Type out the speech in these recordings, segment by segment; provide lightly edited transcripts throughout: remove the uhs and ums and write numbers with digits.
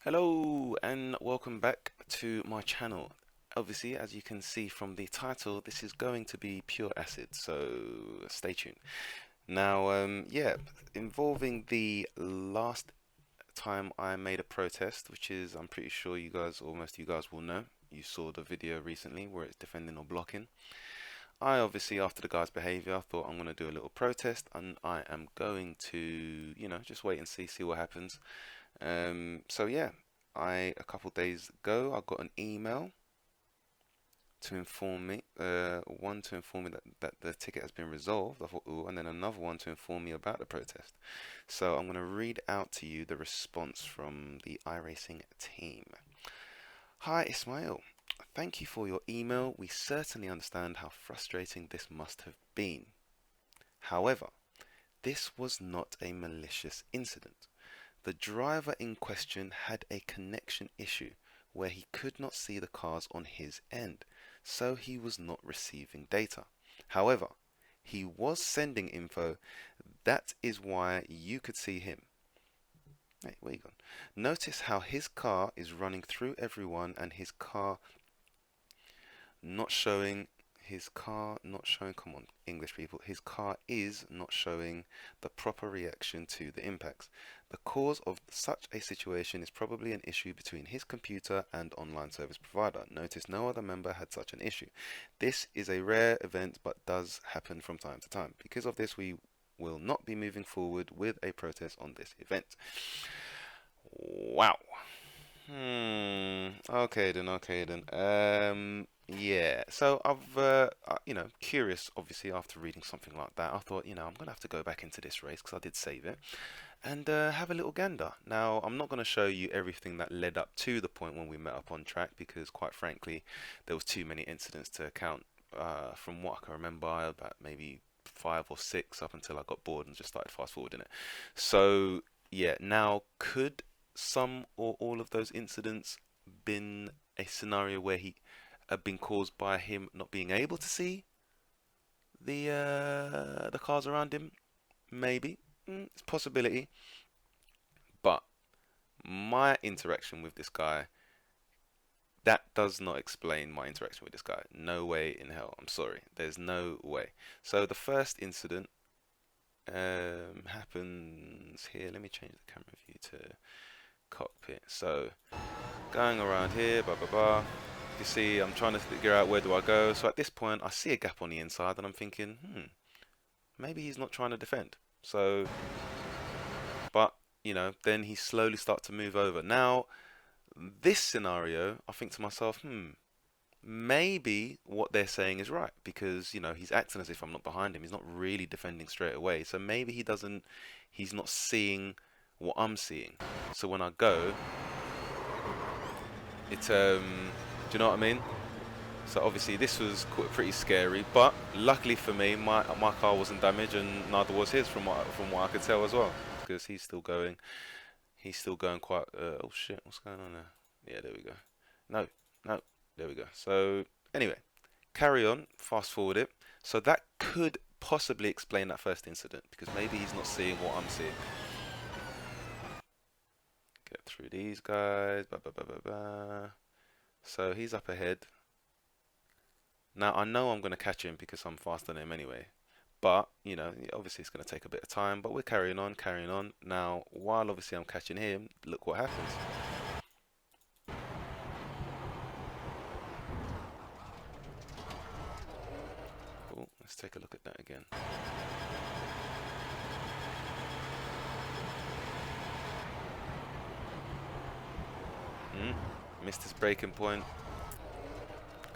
Hello and welcome back to my channel. Obviously, as you can see from the title, this is going to be pure acid, so stay tuned. Now, yeah, involving the last time I made a protest, which is, I'm pretty sure you guys, or most of you guys will know. You saw the video recently where it's defending or blocking. I obviously, after the guy's behavior, thought I'm going to do a little protest, and I am going to, just wait and see what happens. So yeah, a couple days ago, I got an email to inform me, one to inform me that the ticket has been resolved. I thought, ooh, and then another one to inform me about the protest. So I'm going to read out to you the response from the iRacing team. Hi Ismail, thank you for your email. We certainly understand how frustrating this must have been. However, this was not a malicious incident. The driver in question had a connection issue where he could not see the cars on his end, so he was not receiving data. However, he was sending info. That is why you could see him. Hey, where you gone? Notice how his car is running through everyone and his car not showing. Come on, English people, his car is not showing the proper reaction to the impacts. The cause of such a situation is probably an issue between his computer and online service provider. Notice no other member had such an issue. This is a rare event but does happen from time to time. Because of this, we will not be moving forward with a protest on this event. Wow. Okay then. Yeah. So curious. Obviously, after reading something like that, I thought, I'm gonna have to go back into this race because I did save it and have a little gander. Now, I'm not gonna show you everything that led up to the point when we met up on track because, quite frankly, there was too many incidents to account. From what I can remember, about maybe 5 or 6 up until I got bored and just started fast forwarding it. So yeah. Now, could some or all of those incidents been a scenario where he been caused by him not being able to see the cars around him? Maybe. It's a possibility. But my interaction with this guy, that does not explain my interaction with this guy. No way in hell. I'm sorry. There's no way. So the first incident happens here. Let me change the camera view to cockpit. So going around here, blah blah blah. You see, I'm trying to figure out where do I go. So at this point, I see a gap on the inside, and I'm thinking, maybe he's not trying to defend. So, but then he slowly starts to move over. Now, this scenario, I think to myself, maybe what they're saying is right because he's acting as if I'm not behind him. He's not really defending straight away. So maybe he's not seeing what I'm seeing. So when I go, do you know what I mean? So obviously this was pretty scary, but luckily for me, my car wasn't damaged and neither was his from what I could tell as well, because he's still going. He's still going quite. Oh shit! What's going on there? Yeah, there we go. No, no, there we go. So anyway, carry on. Fast forward it. So that could possibly explain that first incident because maybe he's not seeing what I'm seeing. Get through these guys. Blah, blah, blah, blah, blah. So he's up ahead. Now I know I'm going to catch him because I'm faster than him anyway. But, obviously it's going to take a bit of time. But we're carrying on, carrying on. Now, while obviously I'm catching him, look what happens. Oh, let's take a look at that again. Missed his braking point.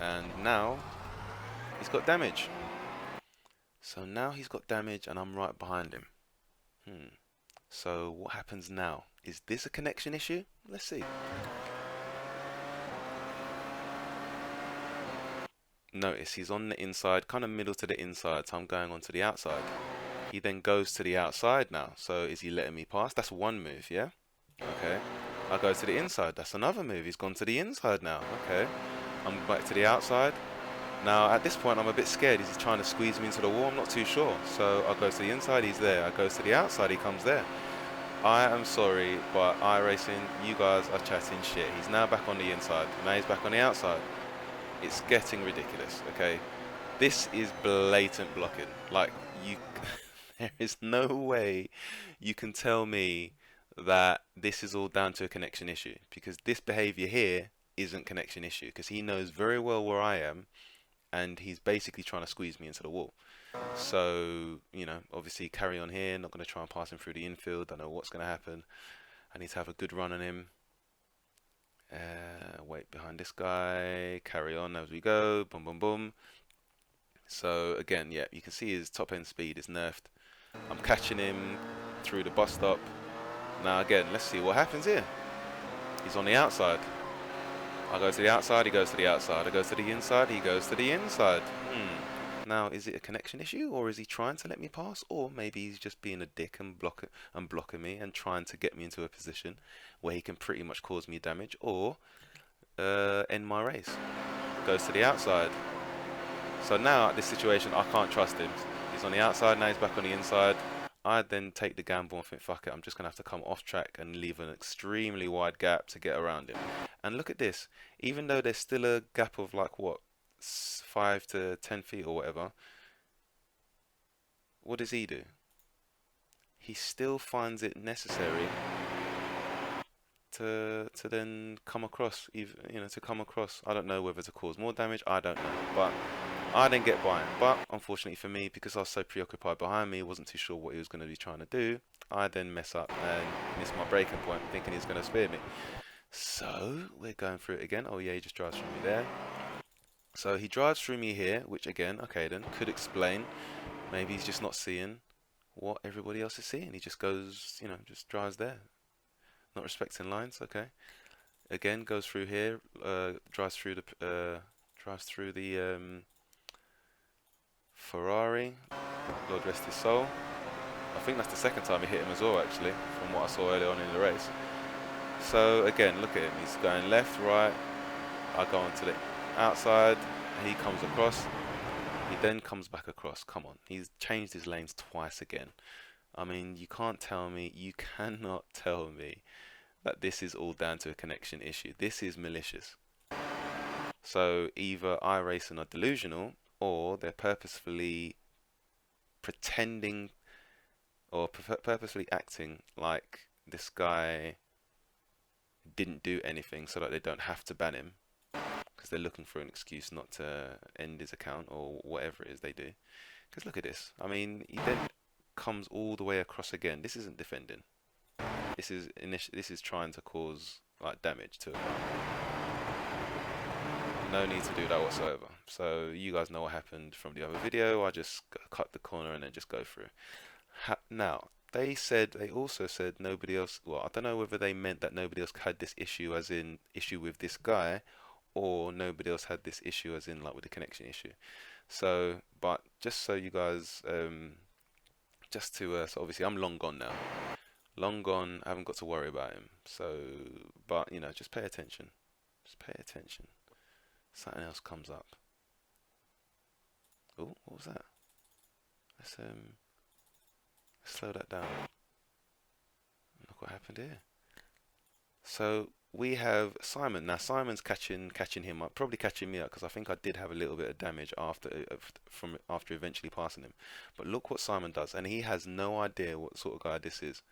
And now he's got damage. So now he's got damage and I'm right behind him. So what happens now? Is this a connection issue? Let's see. Notice he's on the inside, kind of middle to the inside, so I'm going on to the outside. He then goes to the outside now. So is he letting me pass? That's one move, yeah? Okay. I go to the inside. That's another move. He's gone to the inside now. Okay. I'm back to the outside. Now, at this point, I'm a bit scared. Is he trying to squeeze me into the wall? I'm not too sure. So I go to the inside, he's there. I go to the outside, he comes there. I am sorry, but iRacing, you guys are chatting shit. He's now back on the inside. Now he's back on the outside. It's getting ridiculous, okay? This is blatant blocking. Like, you, there is no way you can tell me that this is all down to a connection issue, because this behavior here isn't connection issue, because he knows very well where I am, and he's basically trying to squeeze me into the wall. So, obviously carry on here, not going to try and pass him through the infield. Don't know what's going to happen. I need to have a good run on him. Wait behind this guy, carry on as we go, boom, boom, boom. So again, yeah, you can see his top end speed is nerfed. I'm catching him through the bus stop. Now again, let's see what happens here. He's on the outside. I go to the outside, he goes to the outside. I go to the inside, he goes to the inside. Now, is it a connection issue, or is he trying to let me pass, or maybe he's just being a dick and blocking me and trying to get me into a position where he can pretty much cause me damage, or end my race. Goes to the outside. So now at this situation, I can't trust him. He's on the outside, now he's back on the inside. I then take the gamble and think, fuck it, I'm just going to have to come off track and leave an extremely wide gap to get around him. And look at this. Even though there's still a gap of like, what, 5 to 10 feet or whatever, what does he do? He still finds it necessary to then come across, to come across. I don't know whether to cause more damage, I don't know. But I didn't get by him, but unfortunately for me, because I was so preoccupied behind me, wasn't too sure what he was going to be trying to do, I then mess up and miss my braking point, thinking he's going to spear me. So, we're going through it again. Oh yeah, he just drives through me there. So he drives through me here, which again, okay then, could explain. Maybe he's just not seeing what everybody else is seeing. He just goes, just drives there. Not respecting lines, okay. Again, goes through here, drives through the Ferrari, Lord rest his soul. I think that's the second time he hit him as well, actually, from what I saw earlier on in the race. So again, look at him. He's going left, right. I go onto the outside. He comes across. He then comes back across. Come on. He's changed his lanes twice again. I mean, you cannot tell me that this is all down to a connection issue. This is malicious. So either iRacing are delusional, or they're purposefully pretending or purposefully acting like this guy didn't do anything so that they don't have to ban him, because they're looking for an excuse not to end his account or whatever it is they do. Because look at this. I mean, he then comes all the way across again. This isn't defending. This is trying to cause like damage to a car. No need to do that whatsoever. So you guys know what happened from the other video. I just cut the corner and then just go through. Now, they also said nobody else, well, I don't know whether they meant that nobody else had this issue as in issue with this guy, or nobody else had this issue as in like with the connection issue. So, but just so you guys, so obviously I'm long gone now. Long gone, I haven't got to worry about him. So, but just pay attention. Just pay attention. Something else comes up. Oh, what was that? Let's slow that down. Look what happened here. So we have Simon. Now Simon's catching him up, probably catching me up, because I think I did have a little bit of damage after eventually passing him. But look what Simon does, and he has no idea what sort of guy this is,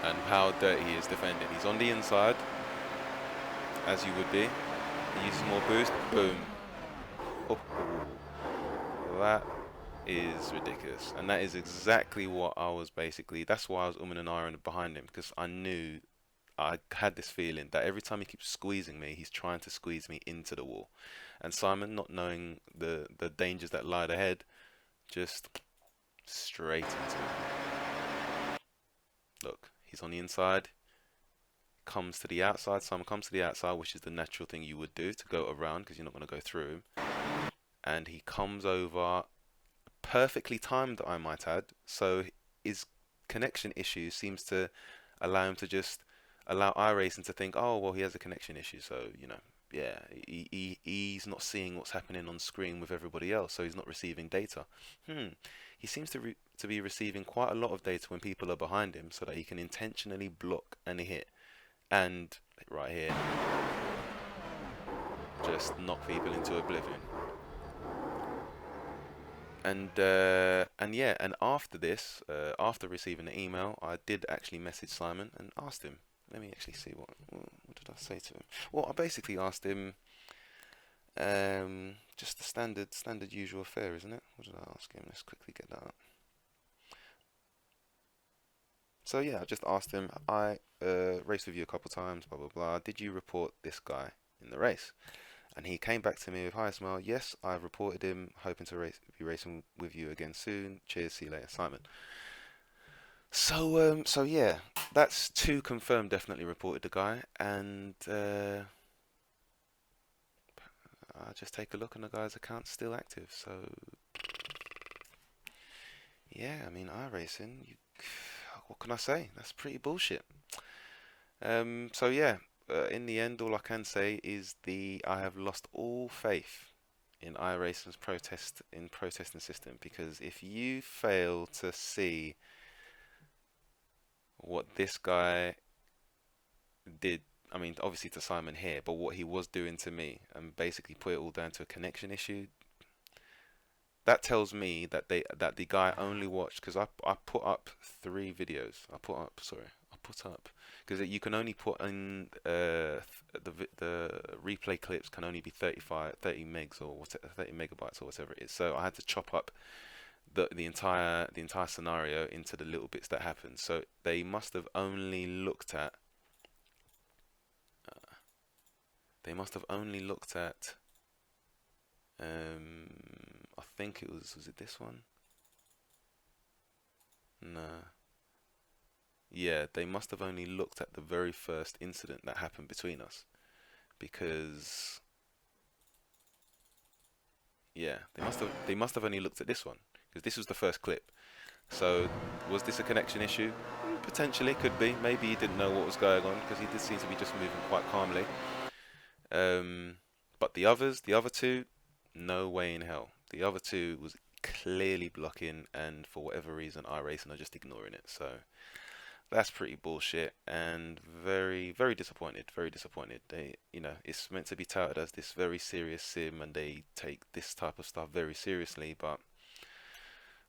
and how dirty he is defending. He's on the inside, as you would be. He uses more boost. Boom. Oh, that is ridiculous, and that is exactly what I was that's why I was and ahhing behind him, because I had this feeling that every time he keeps squeezing me, he's trying to squeeze me into the wall. And Simon, not knowing the dangers that lied ahead, just straight into it. Look, he's on the inside, comes to the outside. Simon comes to the outside, which is the natural thing you would do to go around, because you're not going to go through him. And he comes over, perfectly timed, I might add. So his connection issue seems to allow him to just allow iRacing to think, oh well, he has a connection issue, so yeah, he's not seeing what's happening on screen with everybody else, so he's not receiving data. He seems to be receiving quite a lot of data when people are behind him, so that he can intentionally block and hit, and right here, just knock people into oblivion. And yeah, and after this, after receiving the email, I did actually message Simon and asked him. Let me actually see what did I say to him. Well, I basically asked him, just the standard usual affair, isn't it? What did I ask him? Let's quickly get that up. So yeah, I just asked him. I raced with you a couple times, blah blah blah. Did you report this guy in the race? And he came back to me with, "Hi, Smile. Yes, I've reported him. Hoping to be racing with you again soon. Cheers. See you later, Simon." So yeah, that's two confirmed. Definitely reported the guy, and I just take a look, and the guy's account's still active. So yeah, I mean, iRacing. What can I say? That's pretty bullshit. So yeah, in the end, all I can say is I have lost all faith in iRacing's protesting system, because if you fail to see what this guy did, I mean, obviously to Simon here, but what he was doing to me, and basically put it all down to a connection issue, that tells me that the guy only watched, because I put up 3 videos. I put up because you can only put in the replay clips can only be 30 megs or 30 megabytes or whatever it is. So I had to chop up the entire scenario into the little bits that happened. So they must have only looked at I think was it this one? No. Yeah, they must have only looked at the very first incident that happened between us, because yeah, they must have only looked at this one, because this was the first clip. So was this a connection issue? Potentially, could be. Maybe he didn't know what was going on, because he did seem to be just moving quite calmly. Um, but the other two, no way in hell. The other two was clearly blocking, and for whatever reason, iRacing are just ignoring it. So that's pretty bullshit, and very, very disappointed. Very disappointed. It's meant to be touted as this very serious sim, and they take this type of stuff very seriously. But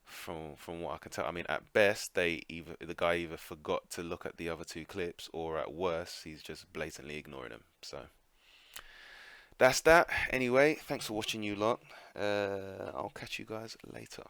from what I can tell, I mean, at best, the guy either forgot to look at the other 2 clips, or at worst, he's just blatantly ignoring them. So that's that. Anyway, thanks for watching, you lot. I'll catch you guys later.